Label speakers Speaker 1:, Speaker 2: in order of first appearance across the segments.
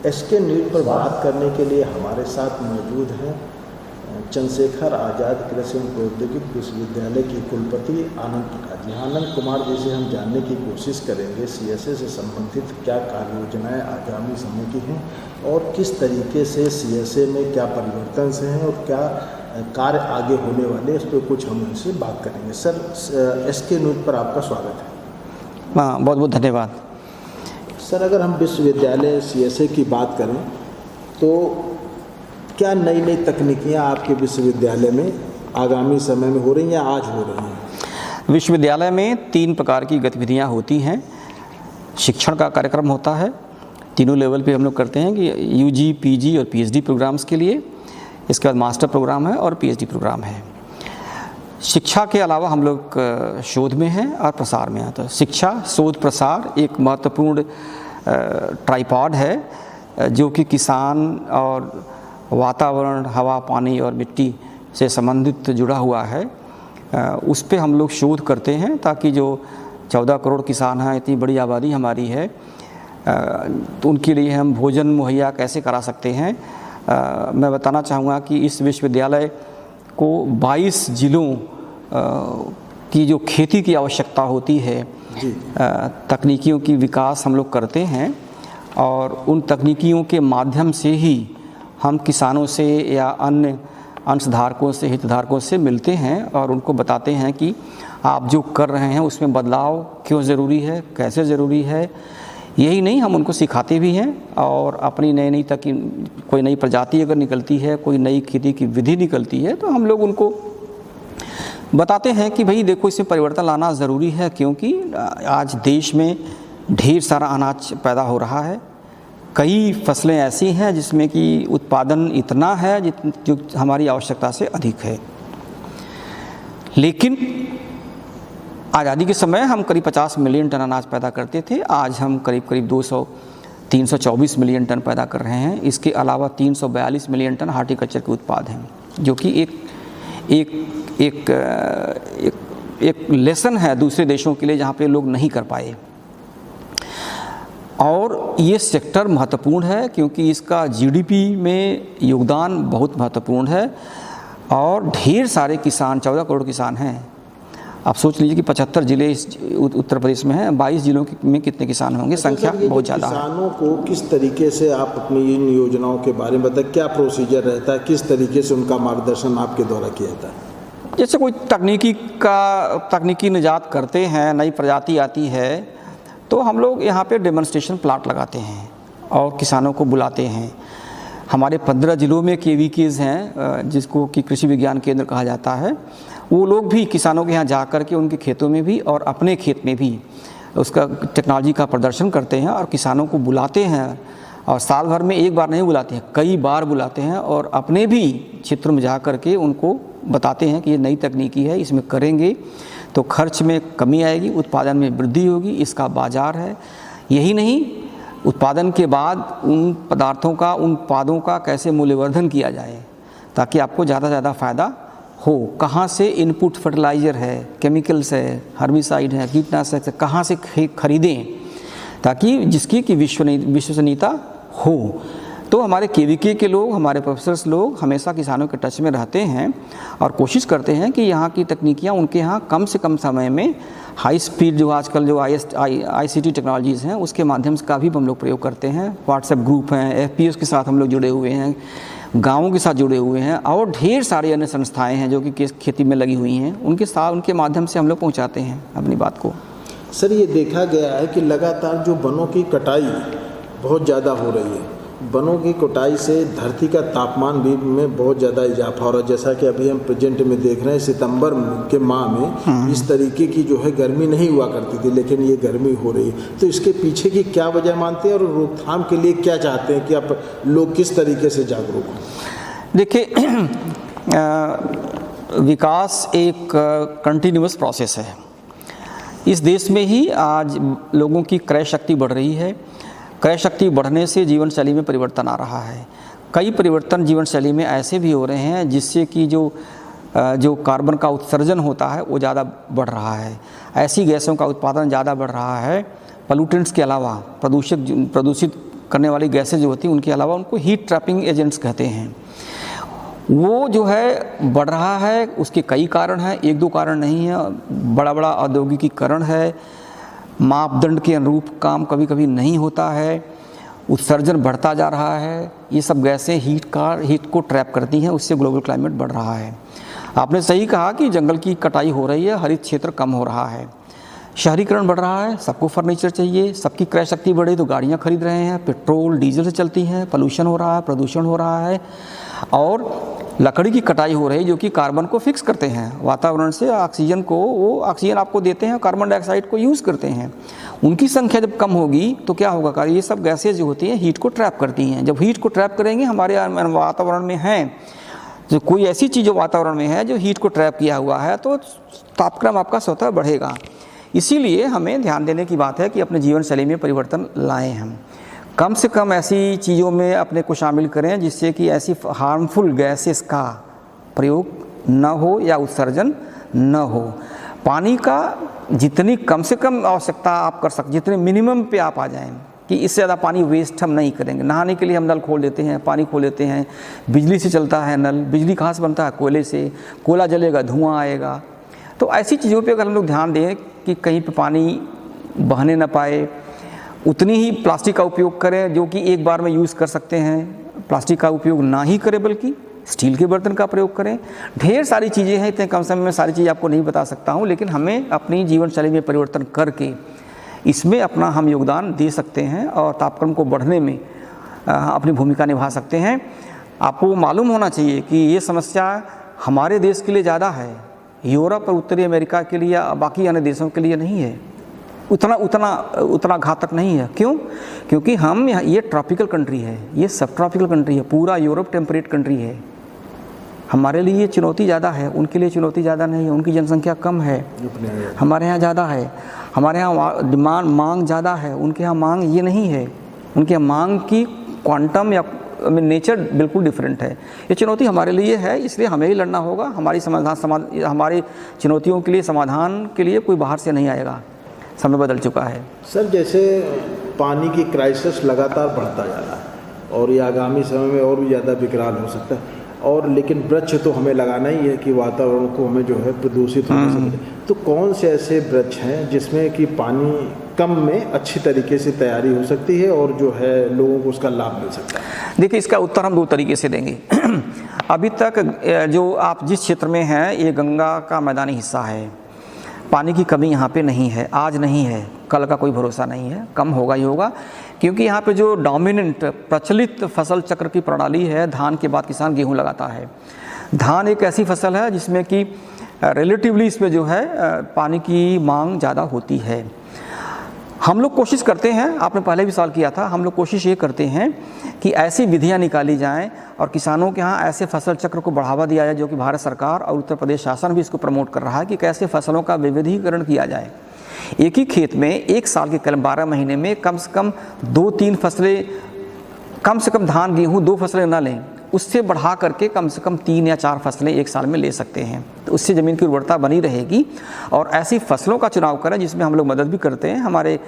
Speaker 1: SK news पर बात करने के लिए हमारे साथ मौजूद हैं चंद्रशेखर आज़ाद कृषि एवं प्रौद्योगिकी विश्वविद्यालय की कुलपति आनंद प्रकाश जी। आनंद कुमार जी से हम जानने की कोशिश करेंगे सीएसए से संबंधित क्या कार्य योजनाएँ आगामी समय की हैं और किस तरीके से सीएसए में क्या परिवर्तन से हैं और क्या कार्य आगे होने वाले, इस पर कुछ हम उनसे बात करेंगे। सर, एसके न्यूज़ पर आपका स्वागत है।
Speaker 2: हाँ, बहुत बहुत धन्यवाद।
Speaker 1: सर, अगर हम विश्वविद्यालय सीएसए की बात करें तो क्या नई नई तकनीकियाँ आपके विश्वविद्यालय में आगामी समय में हो रही हैं या आज हो रही हैं?
Speaker 2: विश्वविद्यालय में 3 प्रकार की गतिविधियाँ होती हैं। शिक्षण का कार्यक्रम होता है, तीनों लेवल पे हम लोग करते हैं कि यूजी, पीजी और पीएचडी प्रोग्राम्स के लिए। इसके बाद मास्टर प्रोग्राम है और पीएचडी प्रोग्राम है। शिक्षा के अलावा हम लोग शोध में हैं और प्रसार में हैं। तो शिक्षा, शोध, प्रसार एक महत्वपूर्ण ट्राइपॉड है जो कि किसान और वातावरण, हवा, पानी और मिट्टी से संबंधित जुड़ा हुआ है। उस पे हम लोग शोध करते हैं ताकि जो 14 करोड़ किसान हैं, इतनी बड़ी आबादी हमारी है, तो उनके लिए हम भोजन मुहैया कैसे करा सकते हैं। मैं बताना चाहूँगा कि इस विश्वविद्यालय को 22 जिलों की जो खेती की आवश्यकता होती है, तकनीकियों की विकास हम लोग करते हैं और उन तकनीकियों के माध्यम से ही हम किसानों से या अन्य अंशधारकों से, हितधारकों से मिलते हैं और उनको बताते हैं कि आप जो कर रहे हैं उसमें बदलाव क्यों ज़रूरी है, कैसे ज़रूरी है। यही नहीं, हम उनको सिखाते भी हैं और अपनी नई कोई नई प्रजाति अगर निकलती है, कोई नई खेती की विधि निकलती है, तो हम लोग उनको बताते हैं कि भाई देखो, इसमें परिवर्तन लाना ज़रूरी है क्योंकि आज देश में ढेर सारा अनाज पैदा हो रहा है। कई फसलें ऐसी हैं जिसमें कि उत्पादन इतना है जो हमारी आवश्यकता से अधिक है। लेकिन आज़ादी के समय हम करीब 50 मिलियन टन अनाज पैदा करते थे, आज हम करीब 324 मिलियन टन पैदा कर रहे हैं। इसके अलावा 342 मिलियन टन हार्टिकल्चर के उत्पाद हैं, जो कि एक लेसन है दूसरे देशों के लिए जहाँ पे लोग नहीं कर पाए। और ये सेक्टर महत्वपूर्ण है क्योंकि इसका जीडीपी में योगदान बहुत महत्वपूर्ण है और ढेर सारे किसान, 14 करोड़ किसान हैं। आप सोच लीजिए कि 75 जिले उत्तर प्रदेश में हैं, 22 जिलों में कितने किसान होंगे, संख्या बहुत ज़्यादा है।
Speaker 1: किसानों को किस तरीके से आप अपनी इन योजनाओं के बारे में बताएं, क्या प्रोसीजर रहता है, किस तरीके से उनका मार्गदर्शन आपके द्वारा किया जाता है?
Speaker 2: जैसे कोई तकनीकी निजात करते हैं, नई प्रजाति आती है, तो हम लोग यहाँ पे डेमोन्स्ट्रेशन प्लाट लगाते हैं और किसानों को बुलाते हैं। हमारे 15 जिलों में केवीकेज़ हैं जिसको कि कृषि विज्ञान केंद्र कहा जाता है। वो लोग भी किसानों के यहाँ जा कर के उनके खेतों में भी और अपने खेत में भी उसका टेक्नोलॉजी का प्रदर्शन करते हैं और किसानों को बुलाते हैं। और साल भर में एक बार नहीं बुलाते हैं, कई बार बुलाते हैं और अपने भी क्षेत्र में जा कर के उनको बताते हैं कि ये नई तकनीकी है, इसमें करेंगे तो खर्च में कमी आएगी, उत्पादन में वृद्धि होगी, इसका बाज़ार है। यही नहीं, उत्पादन के बाद उन पदार्थों का, उन उत्पादों का कैसे मूल्यवर्धन किया जाए ताकि आपको ज़्यादा से ज़्यादा फ़ायदा हो। कहाँ से इनपुट फर्टिलाइज़र है, केमिकल्स है, हर्बिसाइड है, कीटनाशक है, कहाँ से खरीदें ताकि जिसकी कि विश्वसनीयता हो। तो हमारे केवीके के लोग, हमारे प्रोफेसर्स लोग हमेशा किसानों के टच में रहते हैं और कोशिश करते हैं कि यहाँ की तकनीकियाँ उनके यहाँ कम से कम समय में हाई स्पीड, जो आजकल जो ICT टेक्नोलॉजीज़ हैं उसके माध्यम से का भी हम लोग प्रयोग करते हैं। व्हाट्सएप ग्रुप हैं, FPOs के साथ हम लोग जुड़े हुए हैं, गाँवों के साथ जुड़े हुए हैं और ढेर सारी अन्य संस्थाएँ हैं जो कि खेती में लगी हुई हैं, उनके माध्यम से हम लोग पहुँचाते हैं अपनी बात को।
Speaker 1: सर, ये देखा गया है कि लगातार जो वनों की कटाई बहुत ज़्यादा हो रही है, वनों की कटाई से धरती का तापमान भी में बहुत ज़्यादा इजाफा हो रहा है। जैसा कि अभी हम प्रेजेंट में देख रहे हैं, सितंबर के माह में इस तरीके की जो है गर्मी नहीं हुआ करती थी, लेकिन ये गर्मी हो रही है। तो इसके पीछे की क्या वजह मानते हैं और रोकथाम के लिए क्या चाहते हैं कि आप लोग किस तरीके से जागरूक हों?
Speaker 2: देखिए, विकास एक कंटिन्यूअस प्रोसेस है। इस देश में ही आज लोगों की क्रय शक्ति बढ़ रही है। क्रय शक्ति बढ़ने से जीवन शैली में परिवर्तन आ रहा है। कई परिवर्तन जीवन शैली में ऐसे भी हो रहे हैं जिससे कि जो कार्बन का उत्सर्जन होता है वो ज़्यादा बढ़ रहा है, ऐसी गैसों का उत्पादन ज़्यादा बढ़ रहा है। पॉल्यूटेंट्स के अलावा, प्रदूषित करने वाली गैसें जो होती हैं उनके अलावा उनको हीट ट्रैपिंग एजेंट्स कहते हैं। वो जो है बढ़ रहा है, उसके कई कारण हैं, एक दो कारण नहीं है। बड़ा बड़ा औद्योगिकीकरण है, मापदंड के अनुरूप काम कभी कभी नहीं होता है, उत्सर्जन बढ़ता जा रहा है। ये सब गैसें हीट को ट्रैप करती हैं, उससे ग्लोबल क्लाइमेट बढ़ रहा है। आपने सही कहा कि जंगल की कटाई हो रही है, हरित क्षेत्र कम हो रहा है, शहरीकरण बढ़ रहा है, सबको फर्नीचर चाहिए, सबकी क्रय शक्ति बढ़ी तो गाड़ियाँ खरीद रहे हैं, पेट्रोल डीजल से चलती हैं, पोल्यूशन हो रहा है, प्रदूषण हो रहा है, और लकड़ी की कटाई हो रही है जो कि कार्बन को फिक्स करते हैं वातावरण से, ऑक्सीजन को, वो ऑक्सीजन आपको देते हैं, कार्बन डाइऑक्साइड को यूज़ करते हैं। उनकी संख्या जब कम होगी तो क्या होगा, ये सब गैसेज जो होती हैं हीट को ट्रैप करती हैं। जब हीट को ट्रैप करेंगे, हमारे वातावरण में हैं जो कोई ऐसी चीज़ जो वातावरण में है जो हीट को ट्रैप किया हुआ है, तो तापक्रम आपका स्वतः बढ़ेगा। इसीलिए हमें ध्यान देने की बात है कि अपने जीवन शैली में परिवर्तन लाएं, हम कम से कम ऐसी चीज़ों में अपने को शामिल करें जिससे कि ऐसी हार्मफुल गैसेस का प्रयोग न हो या उत्सर्जन न हो। पानी का जितनी कम से कम आवश्यकता आप कर सकते, जितने मिनिमम पे आप आ जाएं कि इससे ज़्यादा पानी वेस्ट हम नहीं करेंगे। नहाने के लिए हम नल खोल देते हैं, पानी खोल देते हैं, बिजली से चलता है नल, बिजली कहाँ से बनता है, कोयले से, कोयला जलेगा धुआं आएगा। तो ऐसी चीज़ों पे अगर हम लोग ध्यान दें कि कहीं पे पानी बहने ना पाए, उतनी ही प्लास्टिक का उपयोग करें जो कि एक बार में यूज़ कर सकते हैं, प्लास्टिक का उपयोग ना ही करें बल्कि स्टील के बर्तन का प्रयोग करें। ढेर सारी चीज़ें हैं, इतने कम समय में सारी चीज़ आपको नहीं बता सकता हूँ, लेकिन हमें अपनी जीवन शैली में परिवर्तन करके इसमें अपना हम योगदान दे सकते हैं और तापक्रम को बढ़ने में अपनी भूमिका निभा सकते हैं। आपको मालूम होना चाहिए कि ये समस्या हमारे देश के लिए ज़्यादा है, यूरोप और उत्तरी अमेरिका के लिए, बाकी अन्य देशों के लिए नहीं है, उतना घातक नहीं है। क्यों? क्योंकि हम ये ट्रॉपिकल कंट्री है, ये सब ट्रॉपिकल कंट्री है, पूरा यूरोप टेम्परेट कंट्री है। हमारे लिए चुनौती ज़्यादा है, उनके लिए चुनौती ज़्यादा नहीं है। उनकी जनसंख्या कम है, हमारे यहाँ ज़्यादा है। हमारे यहाँ मांग ज़्यादा है, उनके यहाँ मांग ये नहीं है। उनके यहाँ मांग की क्वांटम या नेचर बिल्कुल डिफरेंट है। ये चुनौती हमारे लिए है, इसलिए हमें ही लड़ना होगा। हमारी चुनौतियों के लिए, समाधान के लिए कोई बाहर से नहीं आएगा। समय बदल चुका है।
Speaker 1: सर, जैसे पानी की क्राइसिस लगातार बढ़ता जा रहा है और ये आगामी समय में और भी ज़्यादा विकराल हो सकता है, और लेकिन वृक्ष तो हमें लगाना ही है कि वातावरण को हमें जो है प्रदूषित होने से बचे। तो कौन से ऐसे वृक्ष हैं जिसमें कि पानी कम में अच्छी तरीके से तैयारी हो सकती है और जो है लोगों को उसका लाभ मिल सकता है?
Speaker 2: देखिए, इसका उत्तर हम दो तरीके से देंगे। अभी तक जो आप जिस क्षेत्र में हैं, ये गंगा का मैदानी हिस्सा है, पानी की कमी यहाँ पे नहीं है, आज नहीं है, कल का कोई भरोसा नहीं है, कम होगा ही होगा। क्योंकि यहाँ पे जो डोमिनेंट प्रचलित फसल चक्र की प्रणाली है, धान के बाद किसान गेहूँ लगाता है। धान एक ऐसी फसल है जिसमें कि रिलेटिवली इसमें जो है पानी की मांग ज़्यादा होती है। हम लोग कोशिश करते हैं, आपने पहले भी सवाल किया था, हम लोग कोशिश ये करते हैं कि ऐसी विधियां निकाली जाएं और किसानों के यहाँ ऐसे फसल चक्र को बढ़ावा दिया जाए, जो कि भारत सरकार और उत्तर प्रदेश शासन भी इसको प्रमोट कर रहा है कि कैसे फसलों का विविधीकरण किया जाए। एक ही खेत में एक साल के 12 महीने में कम से कम 2-3 फसलें, कम से कम धान गेहूँ 2 फसलें ना लें, उससे बढ़ा करके कम से कम 3 या 4 फसलें एक साल में ले सकते हैं। तो उससे ज़मीन की उर्वरता बनी रहेगी। और ऐसी फसलों का चुनाव करें जिसमें हम लोग मदद भी करते हैं। हमारे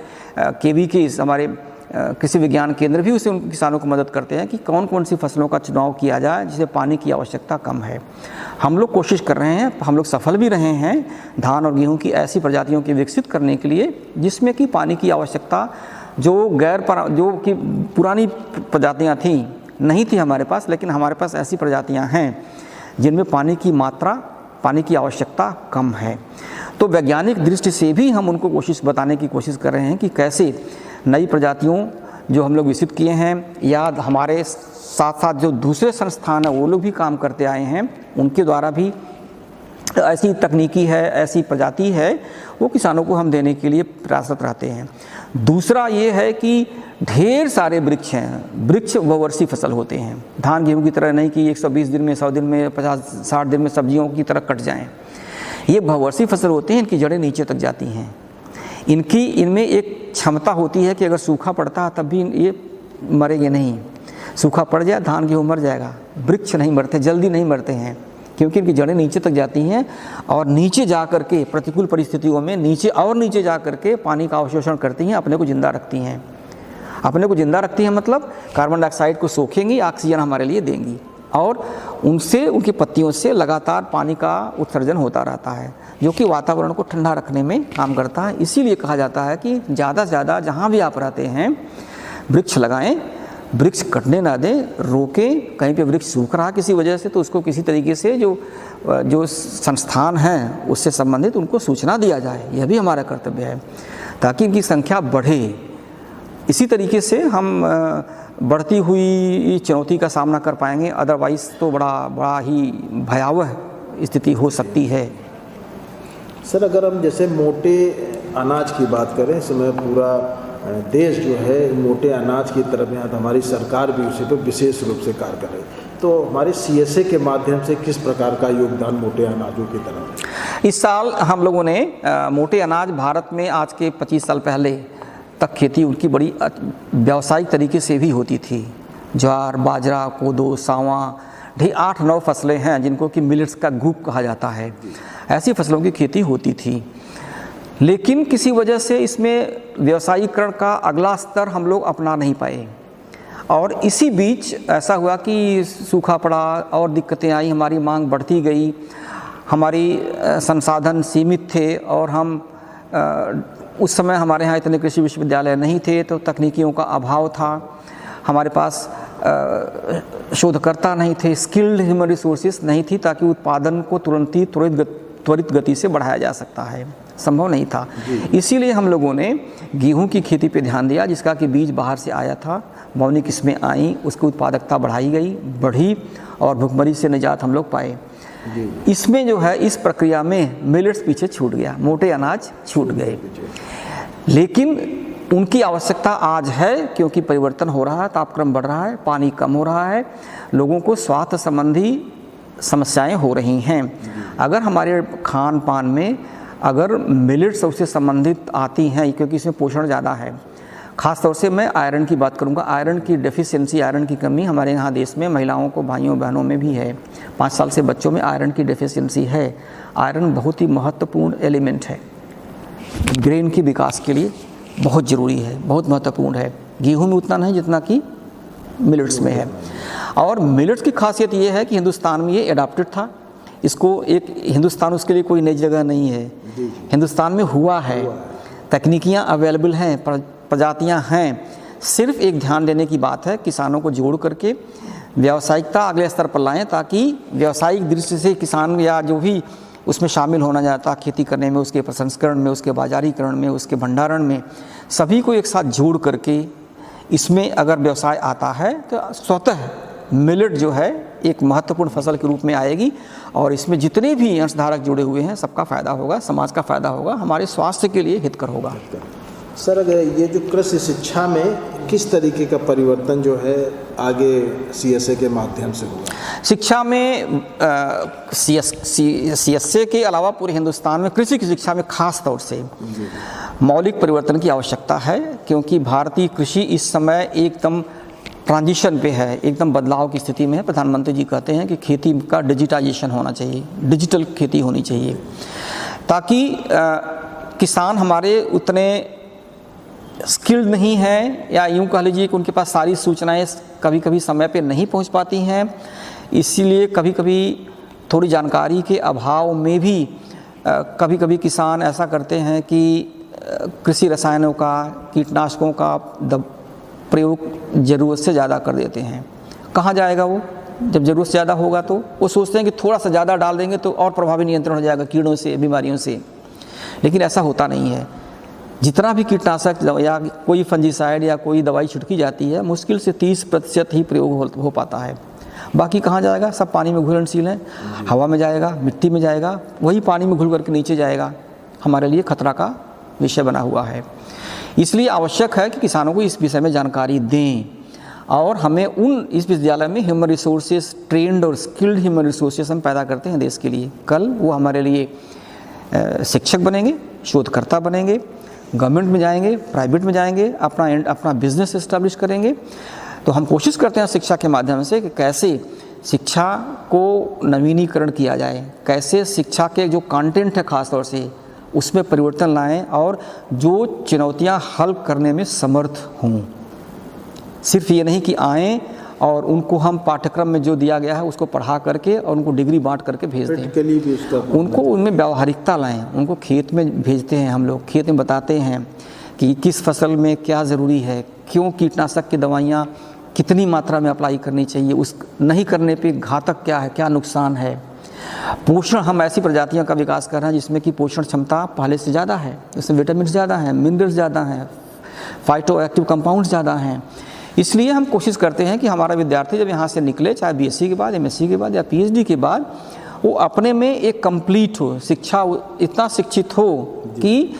Speaker 2: KV हमारे कृषि विज्ञान केंद्र भी उसे उन किसानों को मदद करते हैं कि कौन कौन सी फसलों का चुनाव किया जाए जिसे पानी की आवश्यकता कम है। हम लोग कोशिश कर रहे हैं, हम लोग सफल भी रहे हैं धान और गेहूँ की ऐसी प्रजातियों की विकसित करने के लिए जिसमें कि पानी की आवश्यकता जो कि पुरानी प्रजातियाँ थीं, नहीं थी हमारे पास, लेकिन हमारे पास ऐसी प्रजातियां हैं जिनमें पानी की मात्रा, पानी की आवश्यकता कम है। तो वैज्ञानिक दृष्टि से भी हम उनको बताने की कोशिश कर रहे हैं कि कैसे नई प्रजातियों जो हम लोग विकसित किए हैं, या हमारे साथ साथ जो दूसरे संस्थान हैं वो लोग भी काम करते आए हैं, उनके द्वारा भी ऐसी तकनीकी है, ऐसी प्रजाति है, वो किसानों को हम देने के लिए प्रयासरत रहते हैं। दूसरा ये है कि ढेर सारे वृक्ष हैं, वृक्ष बहुवर्षीय फसल होते हैं। धान गेहूँ की तरह नहीं कि 120 दिन में, 100 दिन में, 50-60 दिन में सब्जियों की तरह कट जाएं। ये बहुवर्षीय फसल होते हैं, इनकी जड़ें नीचे तक जाती हैं। इनमें एक क्षमता होती है कि अगर सूखा पड़ता है तब भी ये मरेंगे नहीं। सूखा पड़ जाए, धान गेहूँ मर जाएगा, वृक्ष नहीं मरते, जल्दी नहीं मरते हैं, क्योंकि इनकी जड़ें नीचे तक जाती हैं और नीचे जा कर के प्रतिकूल परिस्थितियों में नीचे जा कर के पानी का अवशोषण करती हैं, अपने को जिंदा रखती हैं। अपने को जिंदा रखती हैं, मतलब कार्बन डाइऑक्साइड को सोखेंगी, ऑक्सीजन हमारे लिए देंगी, और उनसे, उनकी पत्तियों से लगातार पानी का उत्सर्जन होता रहता है, जो कि वातावरण को ठंडा रखने में काम करता है। इसीलिए कहा जाता है कि ज़्यादा से ज़्यादा जहाँ भी आप रहते हैं वृक्ष लगाएं, वृक्ष कटने ना दें, रोकें। कहीं पे वृक्ष सूख रहा किसी वजह से तो उसको किसी तरीके से जो संस्थान हैं उससे संबंधित उनको सूचना दिया जाए, यह भी हमारा कर्तव्य है, ताकि इनकी संख्या बढ़े। इसी तरीके से हम बढ़ती हुई चुनौती का सामना कर पाएंगे, अदरवाइज़ तो बड़ा ही भयावह स्थिति हो सकती है।
Speaker 1: सर, अगर हम जैसे मोटे अनाज की बात करें, इस समय पूरा देश जो है मोटे अनाज की तरफ, यहाँ हमारी सरकार भी उसी पर विशेष रूप से कार्य कर रही है, तो हमारे CSA के माध्यम से किस प्रकार का योगदान मोटे अनाजों की तरफ?
Speaker 2: इस साल हम लोगों ने मोटे अनाज भारत में आज के 25 साल पहले तक खेती उनकी बड़ी व्यावसायिक तरीके से भी होती थी। ज्वार, बाजरा, कोदो, सांवा, 8-9 फसलें हैं जिनको कि मिलेट्स का ग्रुप कहा जाता है। ऐसी फसलों की खेती होती थी, लेकिन किसी वजह से इसमें व्यावसायीकरण का अगला स्तर हम लोग अपना नहीं पाए, और इसी बीच ऐसा हुआ कि सूखा पड़ा और दिक्कतें आई, हमारी मांग बढ़ती गई, हमारी संसाधन सीमित थे, और हम उस समय हमारे यहाँ इतने कृषि विश्वविद्यालय नहीं थे, तो तकनीकियों का अभाव था, हमारे पास शोधकर्ता नहीं थे, स्किल्ड ह्यूमन रिसोर्सेज नहीं थी, ताकि उत्पादन को त्वरित गति से बढ़ाया जा सकता है, संभव नहीं था। इसीलिए हम लोगों ने गेहूं की खेती पे ध्यान दिया, जिसका कि बीज बाहर से आया था, मौनी किस्में आई, उसकी उत्पादकता बढ़ी और भुखमरी से निजात हम लोग पाए। इसमें जो है, इस प्रक्रिया में मिलेट्स पीछे छूट गया, मोटे अनाज छूट गए, लेकिन उनकी आवश्यकता आज है, क्योंकि परिवर्तन हो रहा है, तापक्रम बढ़ रहा है, पानी कम हो रहा है, लोगों को स्वास्थ्य संबंधी समस्याएं हो रही हैं। अगर हमारे खान पान में अगर मिलेट्स उससे संबंधित आती हैं, क्योंकि इसमें पोषण ज़्यादा है, ख़ास तौर से मैं आयरन की बात करूंगा। आयरन की डेफिशिएंसी, आयरन की कमी हमारे यहाँ देश में महिलाओं को, भाइयों बहनों में भी है। 5 साल से बच्चों में आयरन की डेफिशिएंसी है। आयरन बहुत ही महत्वपूर्ण एलिमेंट है, ब्रेन के विकास के लिए बहुत ज़रूरी है, बहुत महत्वपूर्ण है। गेहूँ में उतना नहीं जितना कि मिलेट्स में है। और मिलेट्स की खासियत ये है कि हिंदुस्तान में ये एडाप्टेड था, इसको एक हिंदुस्तान, उसके लिए कोई नई जगह नहीं है, हिंदुस्तान में हुआ है, तकनीकियाँ अवेलेबल हैं, प्रजातियाँ हैं। सिर्फ एक ध्यान देने की बात है, किसानों को जोड़ करके व्यावसायिकता अगले स्तर पर लाएं, ताकि व्यावसायिक दृष्टि से किसान या जो भी उसमें शामिल होना चाहता, खेती करने में, उसके प्रसंस्करण में, उसके बाजारीकरण में, उसके भंडारण में, सभी को एक साथ जोड़ करके इसमें अगर व्यवसाय आता है तो स्वतः मिलेट जो है एक महत्वपूर्ण फसल के रूप में आएगी, और इसमें जितने भी अंशधारक जुड़े हुए हैं सबका फ़ायदा होगा, समाज का फ़ायदा होगा, हमारे स्वास्थ्य के लिए हितकर होगा।
Speaker 1: सर, अगर ये जो कृषि शिक्षा में किस तरीके का परिवर्तन जो है आगे CSA के माध्यम से होगा?
Speaker 2: शिक्षा में CSA के अलावा पूरे हिंदुस्तान में कृषि की शिक्षा में खास तौर से मौलिक परिवर्तन की आवश्यकता है, क्योंकि भारतीय कृषि इस समय एकदम ट्रांजिशन पे है, एकदम बदलाव की स्थिति में है। प्रधानमंत्री जी कहते हैं कि खेती का डिजिटाइजेशन होना चाहिए, डिजिटल खेती होनी चाहिए, ताकि किसान हमारे उतने स्किल्ड नहीं हैं, या यूँ कह लीजिए कि उनके पास सारी सूचनाएं कभी कभी समय पे नहीं पहुंच पाती हैं। इसीलिए कभी कभी थोड़ी जानकारी के अभाव में भी कभी कभी किसान ऐसा करते हैं कि कृषि रसायनों का, कीटनाशकों का प्रयोग ज़रूरत से ज़्यादा कर देते हैं। कहाँ जाएगा वो? जब ज़रूरत से ज़्यादा होगा तो वो सोचते हैं कि थोड़ा सा ज़्यादा डाल देंगे तो और प्रभावी नियंत्रण हो जाएगा कीड़ों से, बीमारियों से, लेकिन ऐसा होता नहीं है। जितना भी कीटनाशक या कोई फंजीसाइड या कोई दवाई छिड़की जाती है, मुश्किल से 30% ही प्रयोग हो पाता है। बाकी कहाँ जाएगा? सब पानी में घुलनशील है, हवा में जाएगा, मिट्टी में जाएगा, वही पानी में घुल करके नीचे जाएगा, हमारे लिए खतरा का विषय बना हुआ है। इसलिए आवश्यक है कि किसानों को इस विषय में जानकारी दें, और हमें इस विश्वविद्यालय में ह्यूमन रिसोर्सेज, ट्रेंड और स्किल्ड ह्यूमन रिसोर्सेज हम पैदा करते हैं देश के लिए। कल वो हमारे लिए शिक्षक बनेंगे, शोधकर्ता बनेंगे, गवर्नमेंट में जाएंगे, प्राइवेट में जाएंगे, अपना बिजनेस इस्टेब्लिश करेंगे। तो हम कोशिश करते हैं शिक्षा के माध्यम से कि कैसे शिक्षा को नवीनीकरण किया जाए, कैसे शिक्षा के जो कंटेंट है खास तौर से उसमें परिवर्तन लाएं, और जो चुनौतियां हल करने में समर्थ हों, सिर्फ ये नहीं कि आएँ और उनको हम पाठ्यक्रम में जो दिया गया है उसको पढ़ा करके और उनको डिग्री बांट करके भेज दें।
Speaker 1: प्रैक्टिकली भी उसका
Speaker 2: उनको उनमें व्यावहारिकता लाएं, उनको खेत में भेजते हैं हम लोग, खेत में बताते हैं कि किस फसल में क्या ज़रूरी है, क्यों कीटनाशक की दवाइयाँ कितनी मात्रा में अप्लाई करनी चाहिए, उस नहीं करने पे घातक क्या है, क्या नुकसान है। पोषण, हम ऐसी प्रजातियों का विकास कर रहे हैं जिसमें कि पोषण क्षमता पहले से ज़्यादा है, इसमें विटामिन ज़्यादा हैं, मिनरल्स ज़्यादा हैं, फाइटो एक्टिव कंपाउंड्स ज़्यादा हैं। इसलिए हम कोशिश करते हैं कि हमारा विद्यार्थी जब यहाँ से निकले, चाहे बीएससी के बाद, एमएससी के बाद या पीएचडी के बाद, वो अपने में एक कंप्लीट हो, शिक्षा इतना शिक्षित हो कि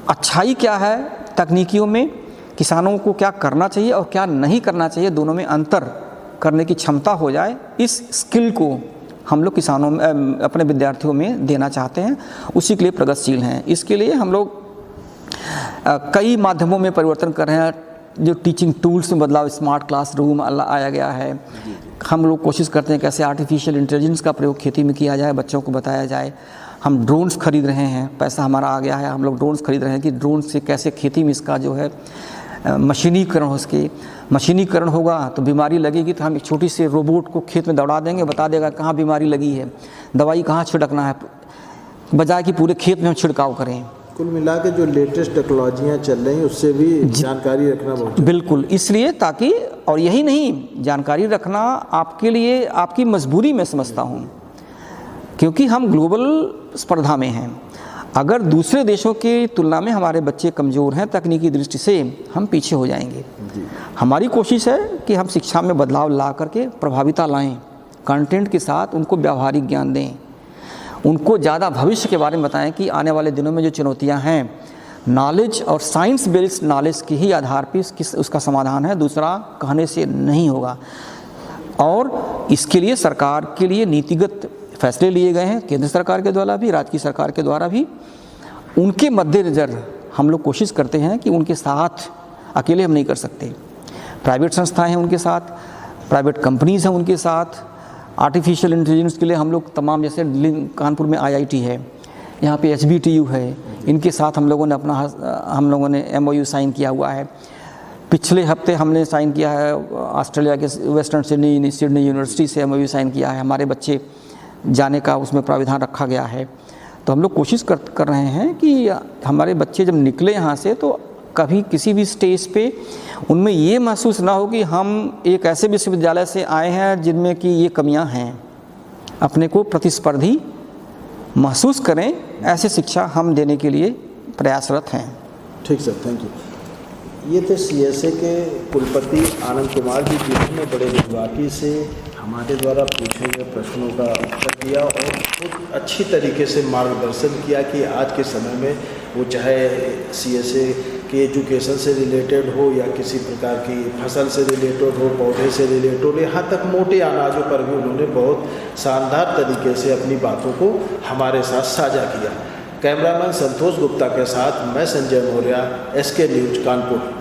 Speaker 2: अच्छाई क्या है तकनीकियों में, किसानों को क्या करना चाहिए और क्या नहीं करना चाहिए, दोनों में अंतर करने की क्षमता हो जाए। इस स्किल को हम लोग किसानों में, अपने विद्यार्थियों में देना चाहते हैं, उसी के लिए प्रगतिशील हैं। इसके लिए हम लोग कई माध्यमों में परिवर्तन कर रहे हैं। जो टीचिंग टूल्स में बदलाव, स्मार्ट क्लासरूम आया गया है। हम लोग कोशिश करते हैं कैसे आर्टिफिशियल इंटेलिजेंस का प्रयोग खेती में किया जाए, बच्चों को बताया जाए। हम ड्रोन्स खरीद रहे हैं, पैसा हमारा आ गया है, हम लोग ड्रोन्स खरीद रहे हैं कि ड्रोन से कैसे खेती में इसका जो है मशीनीकरण हो सके। मशीनीकरण होगा तो बीमारी लगेगी तो हम एक छोटी सी रोबोट को खेत में दौड़ा देंगे, बता देगा कहाँ बीमारी लगी है, दवाई कहाँ छिड़कना है, बजाय कि पूरे खेत में हम छिड़काव करें।
Speaker 1: कुल मिला के जो लेटेस्ट टेक्नोलॉजियाँ चल रही हैं उससे भी जानकारी रखना बहुत
Speaker 2: बिल्कुल, इसलिए ताकि, और यही नहीं, जानकारी रखना आपके लिए आपकी मजबूरी में समझता हूँ, क्योंकि हम ग्लोबल स्पर्धा में हैं। अगर दूसरे देशों की तुलना में हमारे बच्चे कमज़ोर हैं तकनीकी दृष्टि से, हम पीछे हो जाएंगे। हमारी कोशिश है कि हम शिक्षा में बदलाव ला करके प्रभाविता लाएं, कंटेंट के साथ उनको व्यावहारिक ज्ञान दें, उनको ज़्यादा भविष्य के बारे में बताएं कि आने वाले दिनों में जो चुनौतियां हैं, नॉलेज और साइंस बेस्ड नॉलेज के ही आधार पर उसका समाधान है, दूसरा कहने से नहीं होगा। और इसके लिए सरकार के लिए नीतिगत फैसले लिए गए हैं, केंद्र सरकार के द्वारा भी, राज्य की सरकार के द्वारा भी। उनके मद्देनज़र हम लोग कोशिश करते हैं कि उनके साथ, अकेले हम नहीं कर सकते, प्राइवेट संस्थाएं हैं उनके साथ, प्राइवेट कंपनीज़ हैं उनके साथ। आर्टिफिशियल इंटेलिजेंस के लिए हम लोग तमाम, जैसे कानपुर में IIT है, यहाँ पे HBTU है, इनके साथ हम लोगों ने MOU साइन किया हुआ है। पिछले हफ्ते हमने साइन किया है ऑस्ट्रेलिया के वेस्टर्न सिडनी यूनिवर्सिटी से MOU साइन किया है। हमारे बच्चे जाने का उसमें प्राविधान रखा गया है। तो हम लोग कोशिश कर रहे हैं कि हमारे बच्चे जब निकले यहाँ से तो कभी किसी भी स्टेज पे उनमें ये महसूस ना हो कि हम एक ऐसे विश्वविद्यालय से आए हैं जिनमें कि ये कमियां हैं। अपने को प्रतिस्पर्धी महसूस करें, ऐसे शिक्षा हम देने के लिए प्रयासरत हैं।
Speaker 1: ठीक सर, थैंक यू। ये थे CSA के कुलपति आनंद कुमार जी, जिन्होंने बड़े विद्वाकी से हमारे द्वारा पूछे गए प्रश्नों का उत्तर दिया और बहुत अच्छी तरीके से मार्गदर्शन किया कि आज के समय में वो चाहे CSA के एजुकेशन से रिलेटेड हो या किसी प्रकार की फसल से रिलेटेड हो, पौधे से रिलेटेड हो, यहाँ तक मोटे अनाजों पर भी उन्होंने बहुत शानदार तरीके से अपनी बातों को हमारे साथ साझा किया। कैमरामैन संतोष गुप्ता के साथ मैं संजय मौर्य, SK न्यूज़ कानपुर।